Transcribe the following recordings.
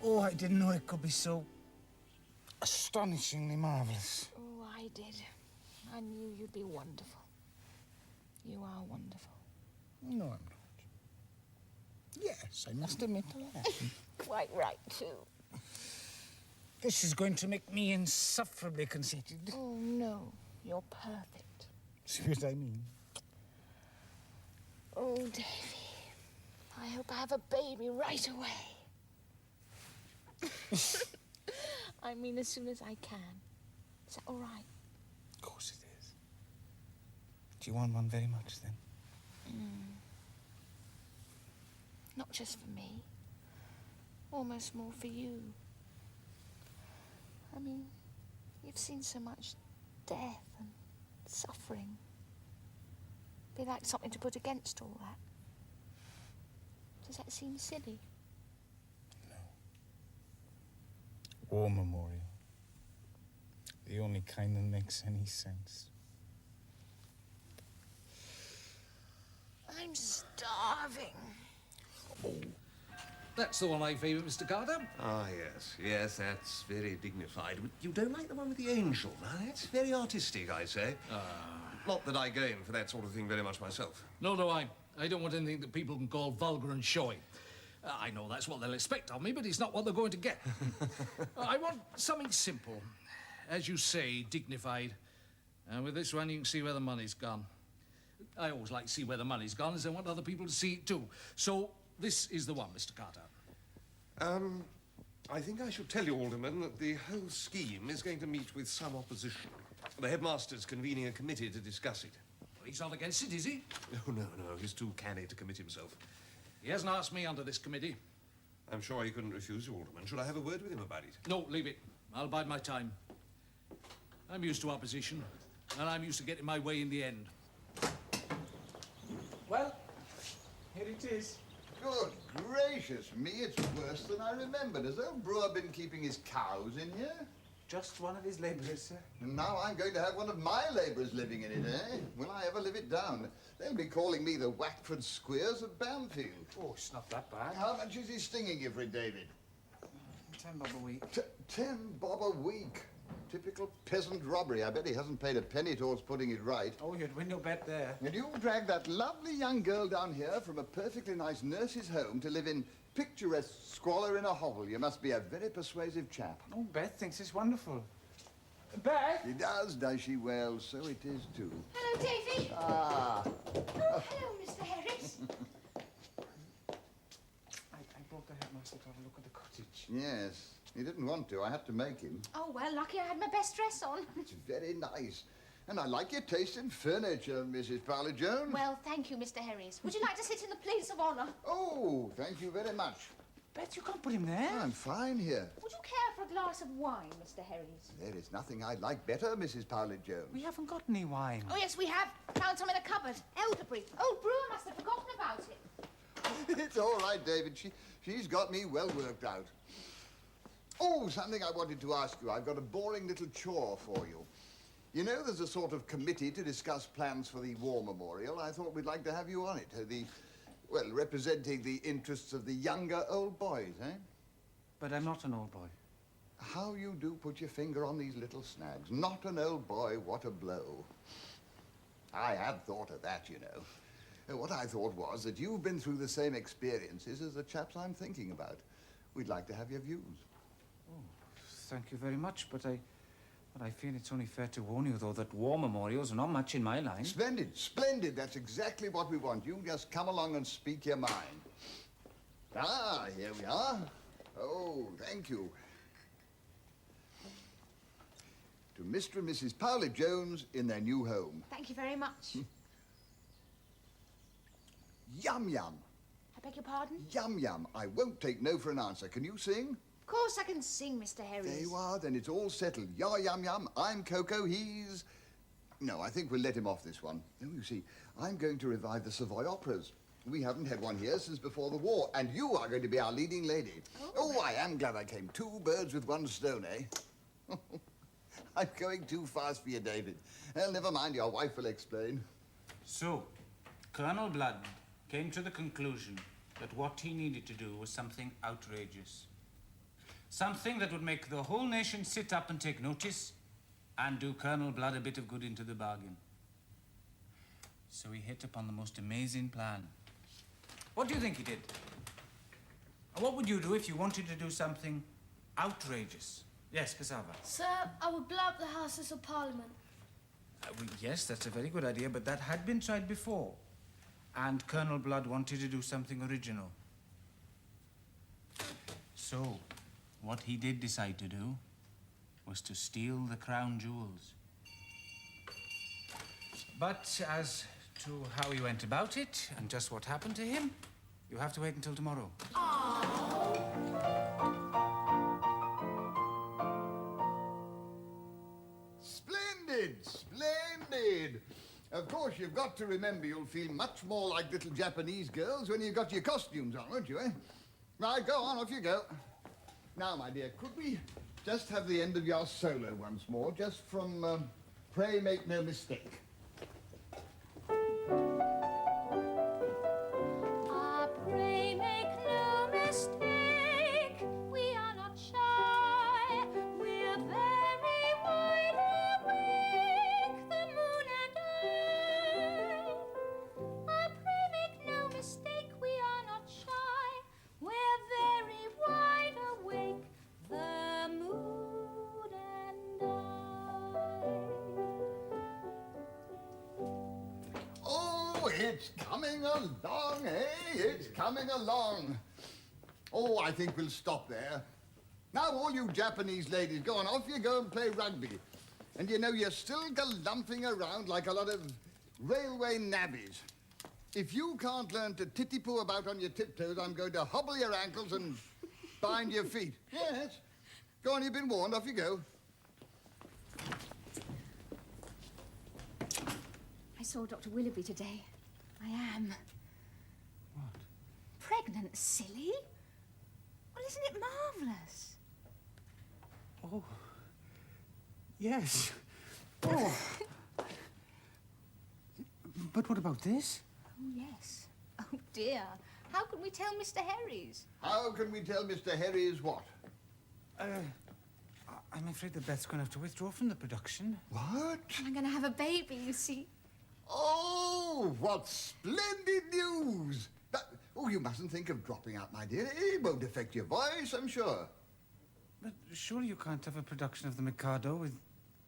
Oh, I didn't know it could be so astonishingly marvellous. Oh, I did. I knew you'd be wonderful. You are wonderful. No, I'm not. Yes, I must admit I am. Quite right, too. This is going to make me insufferably conceited. Oh, no. You're perfect. See what I mean? Oh, Davy. I hope I have a baby right away. I mean, as soon as I can. Is that all right? Of course it is. Do you want one very much, then? Not just for me. Almost more for you. I mean, you've seen so much death and suffering. Be like something to put against all that. Does that seem silly? No. War memorial. The only kind that makes any sense. I'm starving. That's the one I favour, Mr. Carter. Ah, yes. Yes, that's very dignified. But you don't like the one with the angel. Now, that's very artistic, I say. Not that I go in for that sort of thing very much myself. No, do I. I don't want anything that people can call vulgar and showy. I know that's what they'll expect of me, but it's not what they're going to get. I want something simple. As you say, dignified. And with this one, you can see where the money's gone. I always like to see where the money's gone, as I want other people to see it too. So, this is the one, Mr. Carter. I think I should tell you, Alderman, that the whole scheme is going to meet with some opposition. The headmaster's convening a committee to discuss it. He's not against it, is he? Oh, no, he's too canny to commit himself. He hasn't asked me under this committee. I'm sure he couldn't refuse you, Alderman. Should I have a word with him about it? No, leave it. I'll bide my time. I'm used to opposition, and I'm used to getting my way in the end. Well, here it is. Good gracious me, it's worse than I remembered. Has old Brewer been keeping his cows in here? Just one of his labourers, sir. And now I'm going to have one of my labourers living in it, eh? Will I ever live it down? They'll be calling me the Wackford Squeers of Bamfield. Oh, it's not that bad. How much is he stinging you for it, David? 10 bob a week. 10 bob a week. Typical peasant robbery. I bet he hasn't paid a penny towards putting it right. Oh, you'd win no bet there. And you dragged that lovely young girl down here from a perfectly nice nurse's home to live in picturesque squalor in a hovel. You must be a very persuasive chap. Oh, Beth thinks it's wonderful. Beth? She does she? Well, so it is too. Hello, Davy. Oh, hello, Mr. Harris. I brought the headmaster to have a look at the cottage. Yes. He didn't want to. I had to make him. Oh, well, lucky I had my best dress on. It's very nice. And I like your taste in furniture, Mrs. Powler-Jones. Well, thank you, Mr. Harris. Would you like to sit in the place of honour? Oh, thank you very much. Beth, you can't put him there. I'm fine here. Would you care for a glass of wine, Mr. Harris? There is nothing I'd like better, Mrs. Powler-Jones. We haven't got any wine. Oh, yes, we have. Found some in a cupboard. Elderberry. Old Brewer must have forgotten about it. It's all right, David. She's got me well worked out. Oh, something I wanted to ask you. I've got a boring little chore for you. You know, there's a sort of committee to discuss plans for the war memorial. I thought we'd like to have you on it. Representing the interests of the younger old boys, eh? But I'm not an old boy. How you do put your finger on these little snags. Not an old boy, what a blow. I have thought of that, you know. What I thought was that you've been through the same experiences as the chaps I'm thinking about. We'd like to have your views. Oh, thank you very much, but I feel it's only fair to warn you, though, that war memorials are not much in my line. Splendid, splendid. That's exactly what we want. You just come along and speak your mind. Ah, here we are. Oh, thank you. To Mr. and Mrs. Powler-Jones in their new home. Thank you very much. Yum, yum. I beg your pardon? Yum, yum. I won't take no for an answer. Can you sing? Of course I can sing, Mr. Harris. There you are. Then it's all settled. You're Yum Yum. I'm Coco. He's... No, I think we'll let him off this one. Oh, you see, I'm going to revive the Savoy Operas. We haven't had one here since before the war, and you are going to be our leading lady. Oh, I am glad I came. 2 birds with 1 stone, eh? I'm going too fast for you, David. Well, never mind. Your wife will explain. So, Colonel Blood came to the conclusion that what he needed to do was something outrageous. Something that would make the whole nation sit up and take notice and do Colonel Blood a bit of good into the bargain. So he hit upon the most amazing plan. What do you think he did? And what would you do if you wanted to do something outrageous? Yes, Cassava. Sir, I would blow up the Houses of Parliament. Well, yes, that's a very good idea, but that had been tried before. And Colonel Blood wanted to do something original. So, what he did decide to do was to steal the crown jewels. But as to how he went about it and just what happened to him, you have to wait until tomorrow. Splendid, splendid. Of course, you've got to remember you'll feel much more like little Japanese girls when you've got your costumes on, won't you, eh? Right, go on, off you go. Now, my dear, could we just have the end of your solo once more, just from Pray Make No Mistake? Ah, pray make no mistake, we are not shy. We're very wide awake, the moon and I. Ah, pray make no mistake, we are not shy. We're very wide awake, the moon and I. Oh, it's coming along, eh? It's coming along. Oh, I think we'll stop there. Now, all you Japanese ladies, go on, off you go and play rugby. And you know, you're still galumphing around like a lot of railway nabbies. If you can't learn to titty-poo about on your tiptoes, I'm going to hobble your ankles and bind your feet. Yes. Go on, you've been warned. Off you go. I saw Dr. Willoughby today. I am. What? Pregnant, silly? Well, isn't it marvellous? Oh. Yes. Oh. But what about this? Oh, yes. Oh, dear. How can we tell Mr. Herries? How can we tell Mr. Herries what? I'm afraid that Beth's going to have to withdraw from the production. What? I'm going to have a baby, you see. Oh, what splendid news! Oh, you mustn't think of dropping out, my dear. It won't affect your voice, I'm sure. But surely you can't have a production of the Mikado with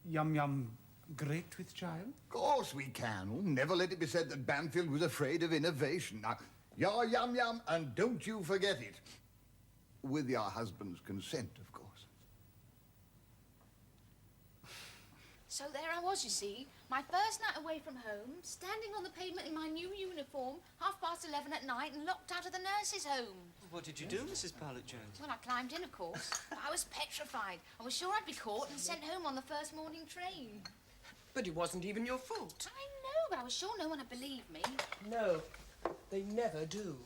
Yum Yum great with child? Of course we can. Oh, never let it be said that Banfield was afraid of innovation. Now, your Yum Yum, and don't you forget it. With your husband's consent, of course. So there I was, you see, my first night away from home, standing on the pavement in my new uniform, 11:30 at night, and locked out of the nurses' home. What did you do, Mrs. Powlett-Jones? Well, I climbed in, of course, but I was petrified. I was sure I'd be caught and sent home on the first morning train. But it wasn't even your fault. I know, but I was sure no one would believe me. No, they never do.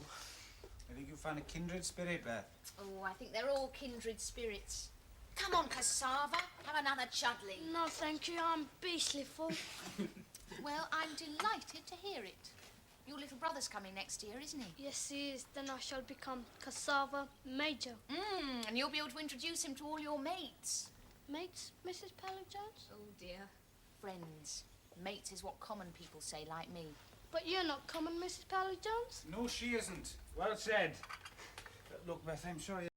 I think you found a kindred spirit, Beth. Oh, I think they're all kindred spirits. Come on, Cassava, have another chudley. No, thank you, I'm beastly full. Well, I'm delighted to hear it. Your little brother's coming next year, isn't he? Yes, he is. Then I shall become Cassava Major. And you'll be able to introduce him to all your mates. Mates, Mrs. Powlett-Jones? Oh, dear. Friends. Mates is what common people say, like me. But you're not common, Mrs. Powlett-Jones. No, she isn't. Well said. Look, Beth, I'm sorry.